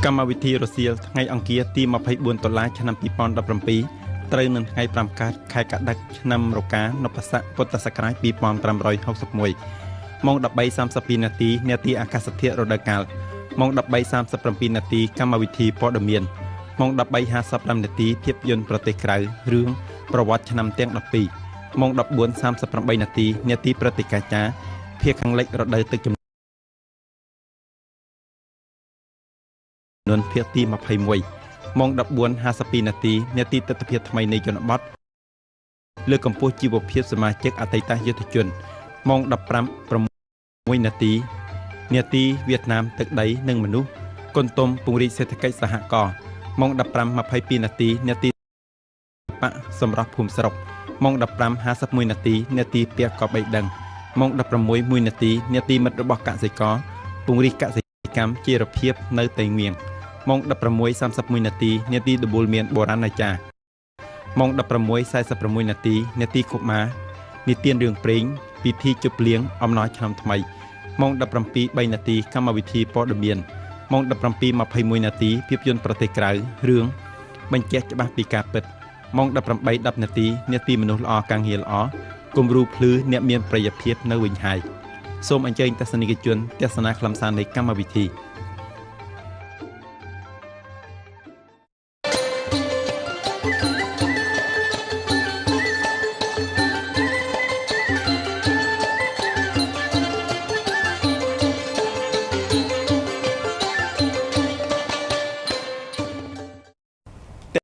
កម្មវិធីរសៀលថ្ងៃអង្គារទី24 តុលាឆ្នាំ 2017 ត្រូវនឹងថ្ងៃ5កើតខែកក្កដាឆ្នាំរកានបស័កពុទ្ធសករាជ 2561 ម៉ោង 13:32 នាទីនាទីអាកាសធាតុរដូវកាល ម៉ោង 13:37 នាទីកម្មវិធីព័ត៌មាន ម៉ោង 13:55 នាទីភាពយន្តប្រទេសក្រៅរឿងប្រវត្តិឆ្នាំទាំង 12 ម៉ោង 14:38 នាទីនាទីព្រឹត្តិការណ៍ចាភាគខាងលិចរដូវទឹកជំនន់ភាគទី 21 ម៉ោង 14:52 នាទីនាទីទិដ្ឋភាពថ្មីនៃជនបទលើកកម្ពស់ជីវភាពសមាជិកអតីតយុទ្ធជន ម៉ោង 15:06 នាទីនាទីវៀតណាមទឹកដីនិងមនុស្សកុនតុំពង្រីកសេដ្ឋកិច្ចសហករណ៍ ម៉ោង 15:22 នាទីនាទីបកសម្រាប់ភូមិស្រុក ម៉ោង 15:51 នាទីនាទីពាក្យកបៃដឹង ម៉ោង 16:01 នាទីនាទីមិត្តរបស់កសិករពង្រីកកសិកម្មជីវភាពនៅតេងៀង ម៉ោង 16:31 នាទីនាទីដបូលមានបុរាណអាចារ្យ ម៉ោង 16:46 នាទីនាទីកុមារនិទានរឿងព្រេងពិធីជប់លៀងអំណរឆ្នាំថ្មី ម៉ោង 17:03 នាទីកម្មវិធីព័ត៌មាន ម៉ោង 17:21 នាទីភាពយន្តប្រទេសក្រៅរឿងបញ្ជាក់ច្បាស់ពីការពិត ម៉ោង 18:10 នាទីនាទីមនុស្សល្អកាំងងារល្អគំរូភ្លឺអ្នកមានប្រយោជន៍ភាពនៅវិញហើយសូមអញ្ជើញទស្សនិកជនទស្សនាខ្លឹមសារនៃកម្មវិធី